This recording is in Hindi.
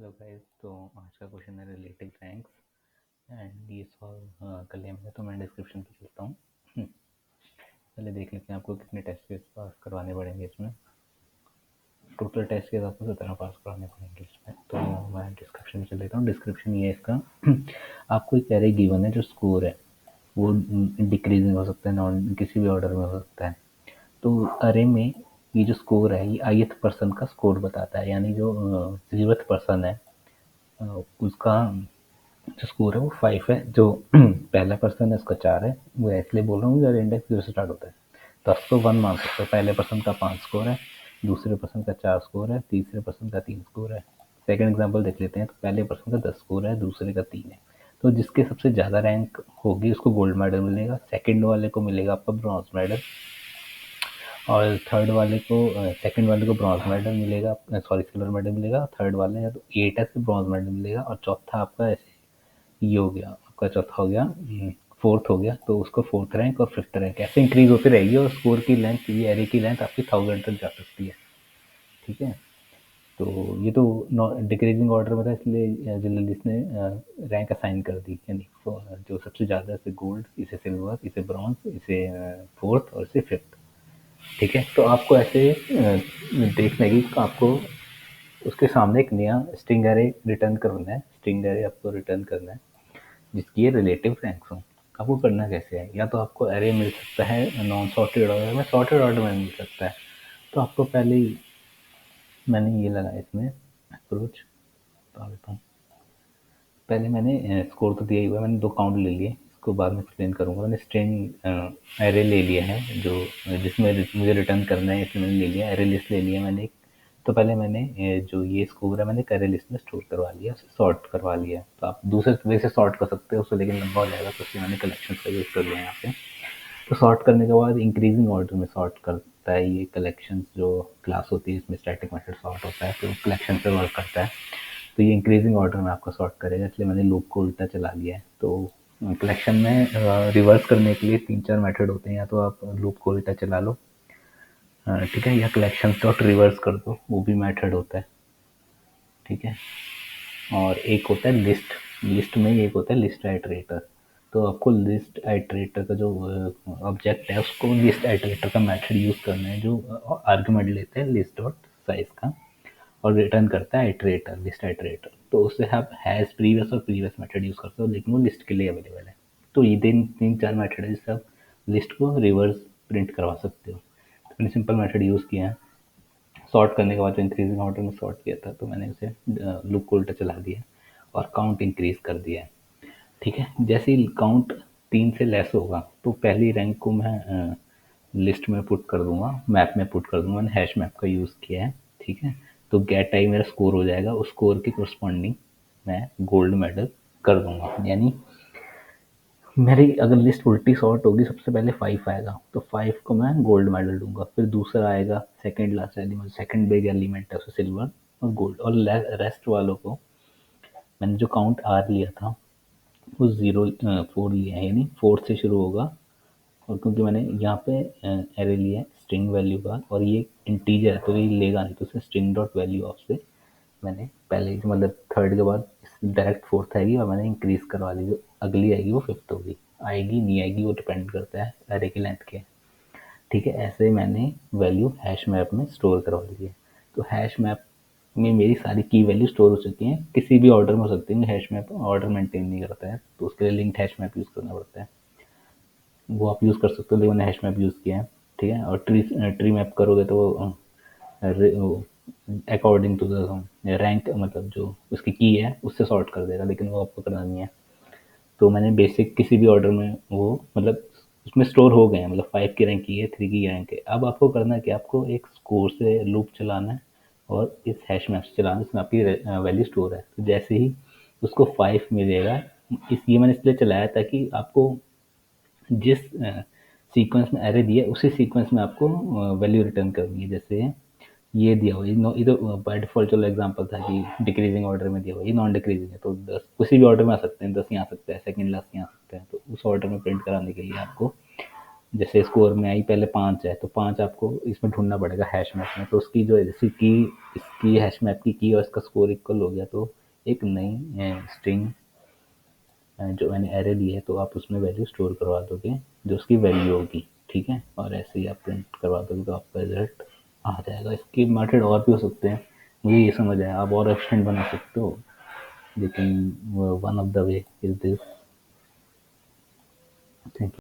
Hello guys. तो आज का क्वेश्चन है रिलेटिव रैंक्स एंड ये सॉल्व कर लिया मैंने, तो मैं डिस्क्रिप्शन पे चलता हूँ। पहले देख लेते हैं आपको कितने टेस्ट केस पास करवाने पड़ेंगे इसमें। टोटल टेस्ट केस आपको 17 पास करवाने पड़ेंगे इसमें। तो मैं डिस्क्रिप्शन में चल लेता हूँ। डिस्क्रिप्शन ये है इसका। आपको एक एरे गिवन है, जो स्कोर है वो डिक्रीजिंग हो सकता है, नॉन किसी भी ऑर्डर में हो सकता है। तो अरे में ये जो स्कोर है ये ith पर्सन का स्कोर बताता है, यानी जो 0th पर्सन है उसका जो स्कोर है वो 5 है। जो पहला पर्सन है उसका 4 है। वो इसलिए बोल रहा हूँ यार, इंडेक्स 0 से स्टार्ट होता है। 10 तो 1 मान सकते हो। पहले पर्सन का 5 स्कोर है, दूसरे पर्सन का 4 स्कोर है, तीसरे पर्सन का 3 स्कोर है। सेकंड एग्जांपल देख लेते हैं। तो पहले पर्सन का 10 स्कोर है, दूसरे का 3 है। तो जिसके सबसे ज़्यादा रैंक होगी उसको गोल्ड मेडल मिलेगा, सेकंड वाले को मिलेगा आपका ब्रॉन्ज मेडल, और थर्ड वाले को सेकंड वाले को ब्रॉन्ज मेडल मिलेगा, सॉरी सिल्वर मेडल मिलेगा। थर्ड वाले या तो 8 है तो ब्रॉन्ज मेडल मिलेगा, और चौथा आपका ऐसे ये हो गया, आपका चौथा हो गया, फोर्थ हो गया तो उसको फोर्थ रैंक और फिफ्थ रैंक ऐसे इंक्रीज होती रहेगी। और स्कोर की लेंथ, ये एरे की लेंथ आपकी 1000 तक जा सकती है। ठीक है। तो ये तो डिक्रीजिंग ऑर्डर में था, इसलिए जर्नलिस्ट ने रैंक असाइन कर दी, यानी जो सबसे ज़्यादा इसे गोल्ड, इसे सिल्वर, इसे ब्रॉन्ज, इसे फोर्थ और इसे फिफ्थ। ठीक है। तो आपको ऐसे देखना है कि आपको उसके सामने एक नया स्ट्रिंग एरे रिटर्न करना है। स्ट्रिंग एरे आपको रिटर्न करना है जिसकी ये रिलेटिव रैंक्स हो। आपको करना कैसे है, या तो आपको एरे मिल सकता है नॉन सॉर्टेड ऑर्डर में, सॉर्टेड ऑर्डर में मिल सकता है। तो आपको पहले ही मैंने ये लगाया इसमें अप्रोच, बता देता हूँ। पहले मैंने स्कोर तो दिया ही हुआ है, मैंने 2 काउंट ले लिए, इसको बाद में एक्सप्लेन करूँगा। मैंने स्ट्रिंग एरे ले लिया है जो जिसमें मुझे रिटर्न करना है, इसमें मैंने ले लिया एरे लिस्ट ले लिया मैंने एक। तो पहले मैंने जो ये स्कोर है मैंने एरे लिस्ट में स्टोर करवा लिया, उसे सॉर्ट करवा लिया। तो आप दूसरे वे से सॉर्ट कर सकते हो उससे, लेकिन लंबा हो जाएगा, तो इसलिए मैंने कलेक्शन का यूज़ कर लिया यहाँ पे। तो सॉर्ट करने के बाद इंक्रीजिंग ऑर्डर में सॉर्ट करता है ये कलेक्शंस। जो क्लास होती है इसमें स्टैटिक मेथड सॉर्ट होता है, तो कलेक्शन पे वर्क करता है। तो ये इंक्रीजिंग ऑर्डर में आपका सॉर्ट करेगा, इसलिए मैंने लूप को उल्टा चला लिया है। तो कलेक्शन में रिवर्स करने के लिए 3-4 मेथड होते हैं, या तो आप लूप को उल्टा चला लो, ठीक है, या कलेक्शन डॉट रिवर्स कर दो, वो भी मेथड होता है। ठीक है। और एक होता है लिस्ट, लिस्ट में एक होता है लिस्ट आइटरेटर। तो आपको लिस्ट आइटरेटर का जो ऑब्जेक्ट है उसको लिस्ट आइटरेटर का मेथड यूज़ करना है, जो आर्गुमेंट लेते हैं लिस्ट डॉट साइज का और रिटर्न करता है आइटरेटर, लिस्ट आइटरेटर। तो उससे आप हैज़ प्रीवियस और प्रीवियस मेथड यूज़ करते हो, लेकिन वो लिस्ट के लिए अवेलेबल है। तो ये 3-4 मेथड है जिससे आप लिस्ट को रिवर्स प्रिंट करवा सकते हो। तो मैंने सिंपल मेथड यूज़ किया है। सॉर्ट करने के बाद जो इंक्रीजिंग ऑर्डर में सॉर्ट किया था, तो मैंने उसे लूप को उल्टा चला दिया और काउंट इंक्रीज कर दिया है। ठीक है। जैसे ही काउंट 3 से लेस होगा तो पहली रैंक को मैं लिस्ट में पुट कर दूंगा, मैप में पुट कर दूंगा। मैंने हैश मैप का यूज़ किया है। ठीक है। तो गेट आई मेरा स्कोर हो जाएगा, उस स्कोर के करस्पॉन्डिंग मैं गोल्ड मेडल कर दूंगा। यानी मेरी अगर लिस्ट उल्टी सॉर्ट होगी, सबसे पहले 5 आएगा तो 5 को मैं गोल्ड मेडल दूंगा, फिर दूसरा आएगा second last element, second big element है उसे सिल्वर और गोल्ड, और रेस्ट वालों को मैंने जो काउंट आर लिया था वो 0 4 लिया है, यानी 4 से शुरू होगा। और क्योंकि मैंने यहाँ पे एरे लिया है स्ट्रिंग वैल्यू का, और ये इंटीजर है तो ये लेगा नहीं, तो उसे स्ट्रिंग डॉट वैल्यू ऑफ से मैंने पहले मतलब थर्ड के बाद डायरेक्ट फोर्थ आएगी, और मैंने इंक्रीज करवा ली, जो अगली आएगी वो फिफ्थ होगी। आएगी नहीं आएगी वो डिपेंड करता है एरे की लेंथ के। ठीक है। ऐसे मैंने वैल्यू हैश मैप में स्टोर करवा ली है। तो हैश मैप में मेरी सारी की वैल्यू स्टोर हो चुकी हैं, किसी भी ऑर्डर में हो सकती है। हैश मैप ऑर्डर मेंटेन नहीं करता है, तो उसके लिए लिंक्ड हैश मैप यूज़ करना पड़ता है। वो आप यूज़ कर सकते हो, लेकिन मैंने हैश मैप यूज़ किया है। ठीक है। और ट्री मैप करोगे तो अकॉर्डिंग टू द रैंक, मतलब जो उसकी की है उससे सॉर्ट कर देगा, लेकिन वो आपको करना नहीं है। तो मैंने बेसिक किसी भी ऑर्डर में वो मतलब उसमें स्टोर हो गए हैं, मतलब 5 की रैंक की है, 3 की रैंक है। अब आपको करना है कि आपको एक स्कोर से लूप चलाना है और इस हैश मैप से चलाना है जिसमें आपकी वैल्यू स्टोर है। तो जैसे ही उसको 5 मिलेगा, इस ये मैंने इसलिए चलाया ताकि आपको जिस सीक्वेंस में एरे दिया है उसी सीक्वेंस में आपको वैल्यू रिटर्न करनी है। जैसे ये दिया हुआ ये तो बाय डिफॉल्ट चलो एग्जांपल था कि डिक्रीजिंग ऑर्डर में दिया हुआ, ये नॉन डिक्रीजिंग है, तो 10 किसी भी ऑर्डर में आ सकते हैं, 10 यहाँ आ सकता है, सेकंड लास्ट यहाँ आ सकता है। तो उस ऑर्डर में प्रिंट कराने के लिए आपको जैसे स्कोर में आई पहले 5 है तो 5 आपको इसमें ढूंढना पड़ेगा हैश मैप में। तो उसकी जो है जैसे की इसकी हैश मैप की की और इसका स्कोर इक्वल हो गया तो एक नई स्ट्रिंग जो मैंने एरे दी है तो आप उसमें वैल्यू स्टोर करवा दोगे जो उसकी वैल्यू होगी, ठीक है, और ऐसे ही आप प्रिंट करवा दोगे तो आपका रिजल्ट आ जाएगा। इसके मेथड और भी हो सकते हैं, मुझे ये समझ आया, आप और एक्सटेंड बना सकते हो, लेकिन one of the way is this. Thank you.